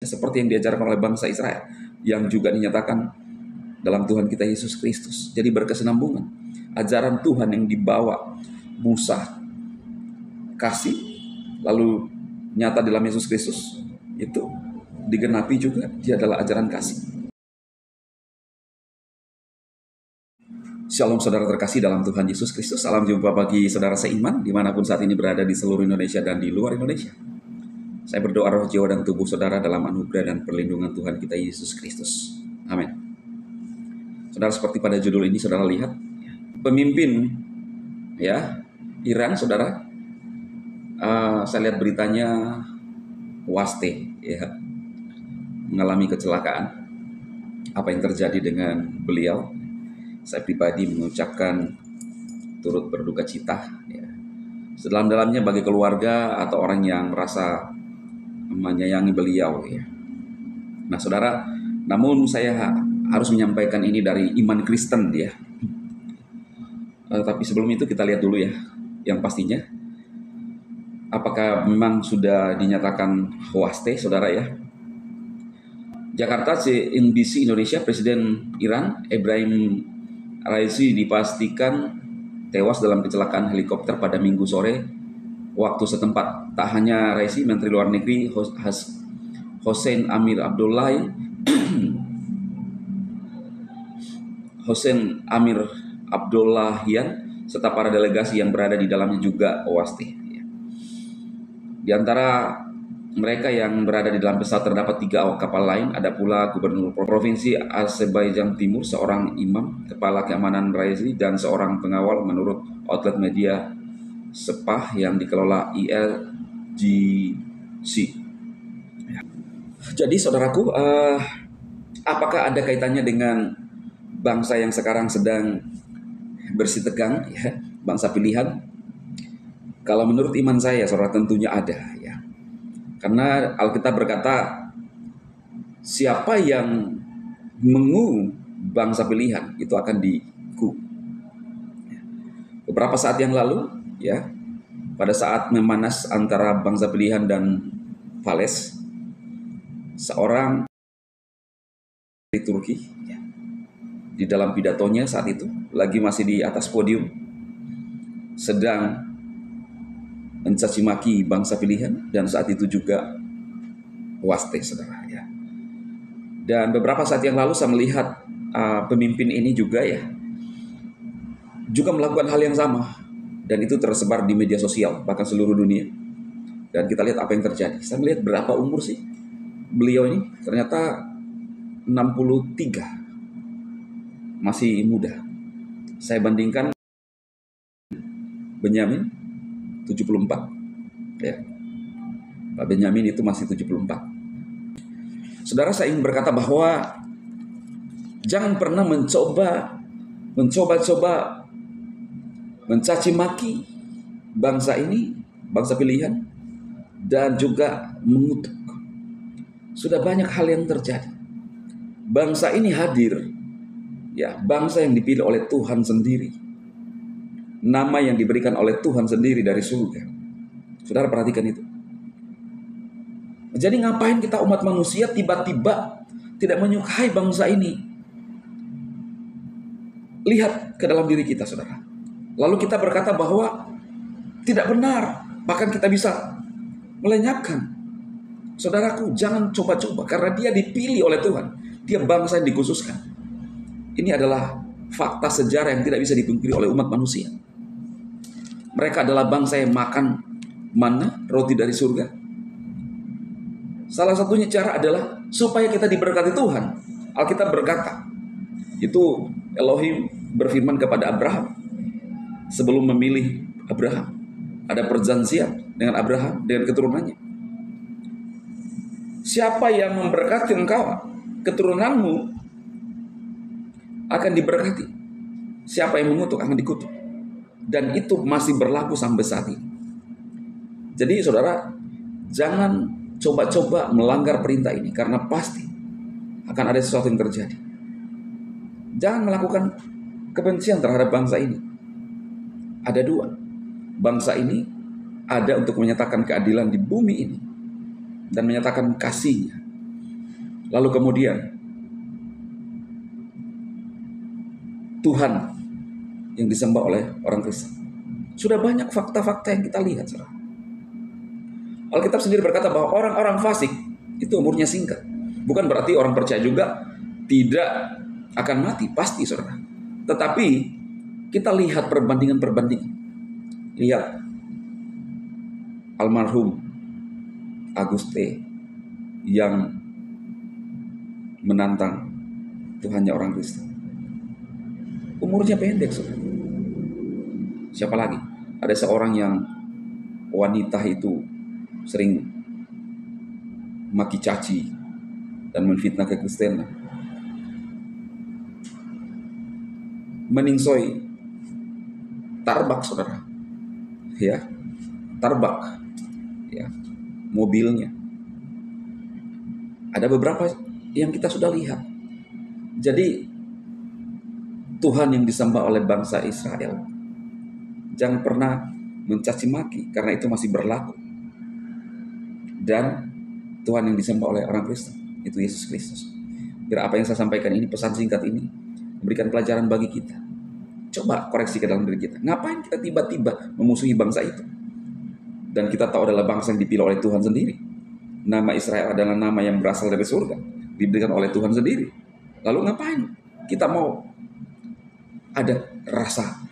seperti yang diajarkan oleh bangsa Israel, yang juga dinyatakan dalam Tuhan kita Yesus Kristus. Jadi berkesinambungan. Ajaran Tuhan yang dibawa Musa, kasih, lalu nyata dalam Yesus Kristus, itu digenapi juga, dia adalah ajaran kasih. Shalom saudara terkasih dalam Tuhan Yesus Kristus. Salam jumpa bagi saudara seiman dimanapun saat ini berada di seluruh Indonesia dan di luar Indonesia. Saya berdoa roh, jiwa, dan tubuh saudara dalam anugerah dan perlindungan Tuhan kita Yesus Kristus. Amin. Saudara, seperti pada judul ini saudara lihat, pemimpin ya Iran, saudara, saya lihat beritanya Waste ya, mengalami kecelakaan. Apa yang terjadi dengan beliau? Saya pribadi mengucapkan turut berduka cita ya, sedalam-dalamnya bagi keluarga atau orang yang merasa menyayangi beliau ya. Nah saudara, namun saya harus menyampaikan ini dari iman Kristen ya. Tapi sebelum itu kita lihat dulu ya, yang pastinya apakah memang sudah dinyatakan Waste, saudara ya. Jakarta, CNBC Indonesia, Presiden Iran Ebrahim Raisi dipastikan tewas dalam kecelakaan helikopter pada Minggu sore waktu setempat. Tak hanya Raisi, Menteri Luar Negeri Hossein Amir Abdollahian serta para delegasi yang berada di dalamnya juga Waste. Di antara mereka yang berada di dalam pesawat terdapat 3 awak kapal lain. Ada pula Gubernur Provinsi Azerbaijan Timur, seorang imam, kepala keamanan Raisi, dan seorang pengawal menurut outlet media Sepah yang dikelola ILGC. Jadi saudaraku, apakah ada kaitannya dengan bangsa yang sekarang sedang bersih tegang, ya, bangsa pilihan? Kalau menurut iman saya, saudara, tentunya ada ya. Karena Alkitab berkata, siapa yang mengu bangsa pilihan itu akan diku. Beberapa saat yang lalu, ya, pada saat memanas antara bangsa pilihan dan Fales, seorang di Turki, ya, di dalam pidatonya saat itu, lagi masih di atas podium, sedang mencaci maki bangsa pilihan, dan saat itu juga Waste, saudara ya. Dan beberapa saat yang lalu saya melihat pemimpin ini juga melakukan hal yang sama, dan itu tersebar di media sosial bahkan seluruh dunia. Dan kita lihat apa yang terjadi. Saya melihat berapa umur sih beliau ini, ternyata 63, masih muda. Saya bandingkan Benyamin 74 ya. Pak Benyamin itu masih 74. Saudara, saya ingin berkata bahwa jangan pernah mencoba mencaci maki bangsa ini, bangsa pilihan, dan juga mengutuk. Sudah banyak hal yang terjadi. Bangsa ini hadir, ya, bangsa yang dipilih oleh Tuhan sendiri, nama yang diberikan oleh Tuhan sendiri dari surga. Saudara perhatikan itu. Jadi ngapain kita umat manusia tiba-tiba tidak menyukai bangsa ini? Lihat ke dalam diri kita, saudara. Lalu kita berkata bahwa tidak benar, bahkan kita bisa melenyapkan. Saudaraku, jangan coba-coba, karena dia dipilih oleh Tuhan. Dia bangsa yang dikhususkan. Ini adalah fakta sejarah yang tidak bisa dipungkiri oleh umat manusia. Mereka adalah bangsa yang makan mana, roti dari surga. Salah satunya cara adalah supaya kita diberkati Tuhan. Alkitab berkata, itu Elohim berfirman kepada Abraham sebelum memilih Abraham. Ada perjanjian dengan Abraham, dengan keturunannya. Siapa yang memberkati engkau, keturunanmu akan diberkati. Siapa yang mengutuk akan dikutuk. Dan itu masih berlaku sampai saat ini. Jadi saudara, jangan coba-coba melanggar perintah ini, karena pasti akan ada sesuatu yang terjadi. Jangan melakukan kebencian terhadap bangsa ini. Ada 2. Bangsa ini ada untuk menyatakan keadilan di bumi ini dan menyatakan kasihnya. Lalu kemudian Tuhan yang disembah oleh orang Kristen. Sudah banyak fakta-fakta yang kita lihat, saudara. Alkitab sendiri berkata bahwa orang-orang fasik itu umurnya singkat. Bukan berarti orang percaya juga tidak akan mati, pasti, saudara. Tetapi kita lihat perbandingan-perbandingan. Lihat almarhum Aguste yang menantang Tuhannya orang Kristen. Umurnya pendek, saudara. Siapa lagi? Ada seorang yang wanita itu sering maki caci dan menfitnah kekristenan. Meningsoi Tarbak, saudara. Ya, Tarbak. Ya, mobilnya. Ada beberapa yang kita sudah lihat. Jadi Tuhan yang disembah oleh bangsa Israel jangan pernah mencaci maki, karena itu masih berlaku. Dan Tuhan yang disembah oleh orang Kristen itu Yesus Kristus. Biar apa yang saya sampaikan ini, pesan singkat ini, memberikan pelajaran bagi kita. Coba koreksi ke dalam diri kita. Ngapain kita tiba-tiba memusuhi bangsa itu? Dan kita tahu adalah bangsa yang dipilih oleh Tuhan sendiri. Nama Israel adalah nama yang berasal dari surga, diberikan oleh Tuhan sendiri. Lalu ngapain kita mau ada rasa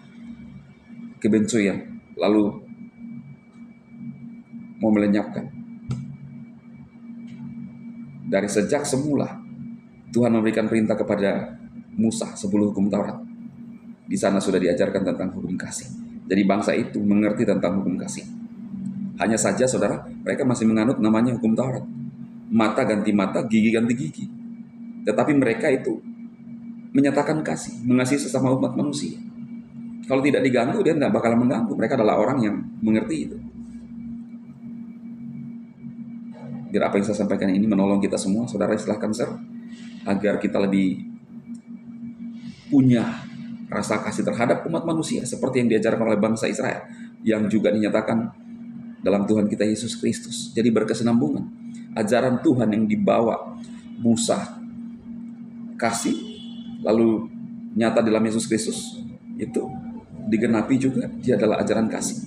kebencian, lalu mau melenyapkan? Dari sejak semula Tuhan memberikan perintah kepada Musa 10 hukum Taurat. Di sana sudah diajarkan tentang hukum kasih. Jadi bangsa itu mengerti tentang hukum kasih. Hanya saja, saudara, mereka masih menganut namanya hukum Taurat. Mata ganti mata, gigi ganti gigi. Tetapi mereka itu menyatakan kasih, mengasihi sesama umat manusia. Kalau tidak diganggu, dia tidak bakal mengganggu. Mereka adalah orang yang mengerti itu. Biar apa yang saya sampaikan ini menolong kita semua, saudara, silahkan share agar kita lebih punya rasa kasih terhadap umat manusia seperti yang diajarkan oleh bangsa Israel, yang juga dinyatakan dalam Tuhan kita Yesus Kristus. Jadi berkesinambungan. Ajaran Tuhan yang dibawa Musa, kasih, lalu nyata dalam Yesus Kristus, itu digenapi juga. Dia adalah ajaran kasih.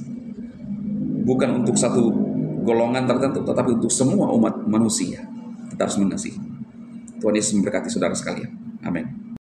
Bukan untuk satu golongan tertentu, tetapi untuk semua umat manusia. Kita harus mengasihi. Tuhan Yesus memberkati saudara sekalian. Amin.